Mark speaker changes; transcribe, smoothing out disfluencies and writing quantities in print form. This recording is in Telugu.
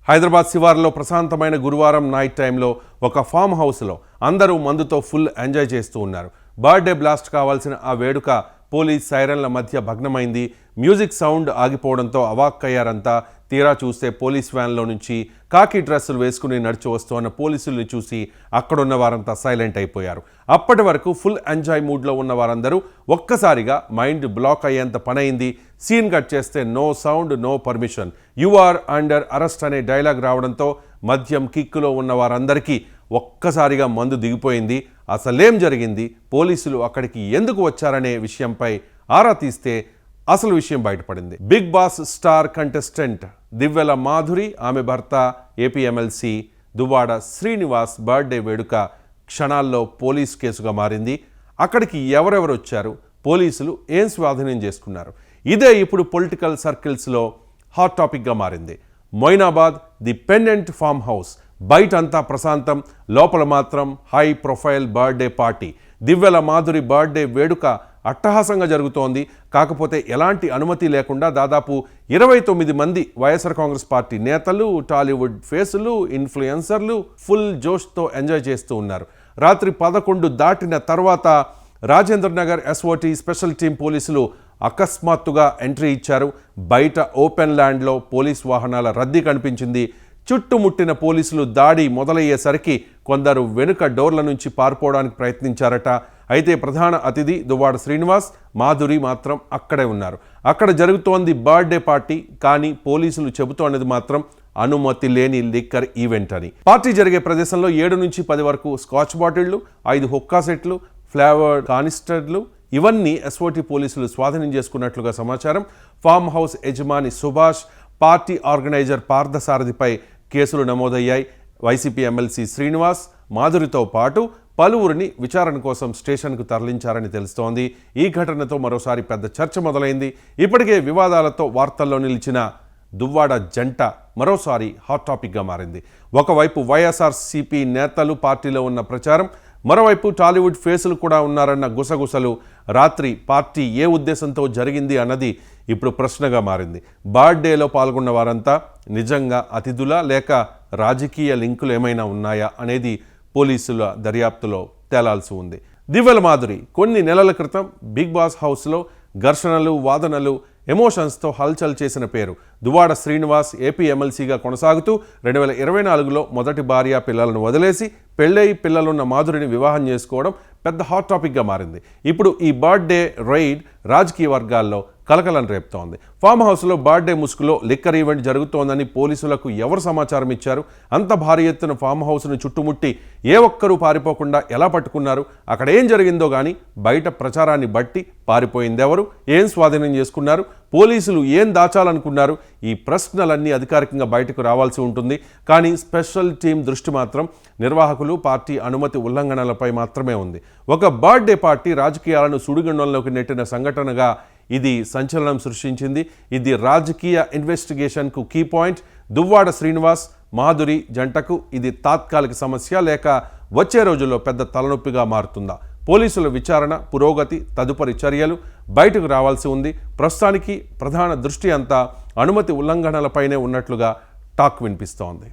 Speaker 1: హైదరాబాద్ శివార్లో ప్రశాంతమైన గురువారం నైట్ టైంలో ఒక ఫామ్ హౌస్లో అందరూ మందుతో ఫుల్ ఎంజాయ్ చేస్తూ ఉన్నారు. బర్త్డే బ్లాస్ట్ కావాల్సిన ఆ వేడుక పోలీస్ సైరన్ల మధ్య భగ్నమైంది. Music sound ఆగిపోవడంతో అవాక్కయ్యారంతా. తీరా చూస్తే పోలీస్ వ్యాన్లో నుంచి కాకి డ్రెస్సులు వేసుకుని నడిచి వస్తున్న పోలీసుల్ని చూసి అక్కడున్న వారంతా సైలెంట్ అయిపోయారు. అప్పటి వరకు ఫుల్ ఎంజాయ్ మూడ్లో ఉన్న వారందరూ ఒక్కసారిగా మైండ్ బ్లాక్ అయ్యేంత పనైంది. సీన్ కట్ చేస్తే no sound no permission, you are under arrest అనే డైలాగ్ రావడంతో మద్యం కిక్కులో ఉన్న వారందరికీ ఒక్కసారిగా మందు దిగిపోయింది. అసలేం జరిగింది, పోలీసులు అక్కడికి ఎందుకు వచ్చారనే విషయంపై ఆరా తీస్తే అసలు విషయం బయటపడింది. బిగ్ బాస్ స్టార్ కంటెస్టెంట్ దివ్వెల మాధురి, ఆమె భర్త AP MLC Duvvada Srinivas birthday వేడుక క్షణాల్లో పోలీస్ కేసుగా మారింది. అక్కడికి ఎవరెవరు వచ్చారు, పోలీసులు ఏం స్వాధీనం చేసుకున్నారు, ఇదే ఇప్పుడు పొలిటికల్ సర్కిల్స్లో హాట్ టాపిక్గా మారింది. మొయినాబాద్ ది పెండెంట్ ఫామ్ హౌస్ బయటంతా ప్రశాంతం, లోపల మాత్రం high profile birthday party. Divvela Madhuri birthday వేడుక అట్టహాసంగా జరుగుతోంది. కాకపోతే ఎలాంటి అనుమతి లేకుండా దాదాపు 29 మంది వైఎస్ఆర్ కాంగ్రెస్ పార్టీ నేతలు, టాలీవుడ్ ఫేసులు, ఇన్ఫ్లుయెన్సర్లు ఫుల్ జోష్తో ఎంజాయ్ చేస్తూ ఉన్నారు. రాత్రి 11 దాటిన తర్వాత Rajendra Nagar SOT special team పోలీసులు అకస్మాత్తుగా ఎంట్రీ ఇచ్చారు. బయట ఓపెన్ ల్యాండ్లో పోలీస్ వాహనాల రద్దీ కనిపించింది. చుట్టుముట్టిన పోలీసులు దాడి మొదలయ్యేసరికి కొందరు వెనుక డోర్ల నుంచి పారిపోవడానికి ప్రయత్నించారట. అయితే ప్రధాన అతిథి దువ్వాడ శ్రీనివాస్, మాధురి మాత్రం అక్కడే ఉన్నారు. అక్కడ జరుగుతోంది బర్త్డే పార్టీ, కానీ పోలీసులు చెబుతోన్నది మాత్రం అనుమతి లేని లిక్కర్ ఈవెంట్ అని. పార్టీ జరిగే ప్రదేశంలో 7 నుంచి 10 వరకు స్కాచ్ బాటిళ్లు, 5 హుక్కా సెట్లు, ఫ్లేవర్డ్ కానిస్టర్లు ఇవన్నీ ఎస్ఓటీ పోలీసులు స్వాధీనం చేసుకున్నట్లుగా సమాచారం. ఫామ్ హౌస్ యజమాని సుభాష్, పార్టీ ఆర్గనైజర్ పార్థసారథిపై కేసులు నమోదయ్యాయి. వైసీపీ ఎమ్మెల్సీ శ్రీనివాస్, మాధురితో పాటు పలువురిని విచారణ కోసం స్టేషన్కు తరలించారని తెలుస్తోంది. ఈ ఘటనతో మరోసారి పెద్ద చర్చ మొదలైంది. ఇప్పటికే వివాదాలతో వార్తల్లో నిలిచిన దువ్వాడ జంట మరోసారి హాట్ టాపిక్గా మారింది. ఒకవైపు వైఎస్ఆర్సీపీ నేతలు, పార్టీలో ఉన్న ప్రచారం, మరోవైపు టాలీవుడ్ ఫేసులు కూడా ఉన్నారన్న గుసగుసలు. రాత్రి పార్టీ ఏ ఉద్దేశంతో జరిగింది అన్నది ఇప్పుడు ప్రశ్నగా మారింది. బర్త్డేలో పాల్గొన్న వారంతా నిజంగా అతిథులా లేక రాజకీయ లింకులు ఏమైనా ఉన్నాయా అనేది పోలీసుల దర్యాప్తులో తేలాల్సి ఉంది. దివ్వెల మాధురి కొన్ని నెలల క్రితం బిగ్ బాస్ హౌస్లో ఘర్షణలు, వాదనలు, ఎమోషన్స్తో హల్చల్ చేసిన పేరు. దువ్వాడ శ్రీనివాస్ ఏపీ ఎమ్మెల్సీగా కొనసాగుతూ 2024లో మొదటి భార్య పిల్లలను వదిలేసి పెళ్ళై పిల్లలున్న మాధురిని వివాహం చేసుకోవడం పెద్ద హాట్ టాపిక్గా మారింది. ఇప్పుడు ఈ బర్త్డే రైడ్ రాజకీయ వర్గాల్లో కలకలం రేపుతోంది. ఫామ్ హౌస్లో బర్త్డే ముసుగులో లిక్కర్ ఈవెంట్ జరుగుతోందని పోలీసులకు ఎవరు సమాచారం ఇచ్చారు? అంత భారీ ఎత్తున ఫామ్ హౌస్ను చుట్టుముట్టి ఏ ఒక్కరూ పారిపోకుండా ఎలా పట్టుకున్నారు? అక్కడ ఏం జరిగిందో కానీ బయట ప్రచారాన్ని బట్టి పారిపోయిందెవరు, ఏం స్వాధీనం చేసుకున్నారు, పోలీసులు ఏం దాచాలనుకున్నారు? ఈ ప్రశ్నలన్నీ అధికారికంగా బయటకు రావాల్సి ఉంటుంది. కానీ స్పెషల్ టీం దృష్టి మాత్రం నిర్వాహకులు, పార్టీ అనుమతి ఉల్లంఘనలపై మాత్రమే ఉంది. ఒక బర్త్డే పార్టీ రాజకీయాలను సుడిగుండంలోకి నెట్టిన సంఘటనగా ఇది సంచలనం సృష్టించింది. ఇది రాజకీయ ఇన్వెస్టిగేషన్కు కీ పాయింట్. దువ్వాడ శ్రీనివాస్, మాధురి జంటకు ఇది తాత్కాలిక సమస్య లేక వచ్చే రోజుల్లో పెద్ద తలనొప్పిగా మారుతుందా? పోలీసుల విచారణ పురోగతి, తదుపరి చర్యలు బయటకు రావాల్సి ఉంది. ప్రస్తుతానికి ప్రధాన దృష్టి అంతా అనుమతి ఉల్లంఘనలపైనే ఉన్నట్లుగా టాక్ వినిపిస్తోంది.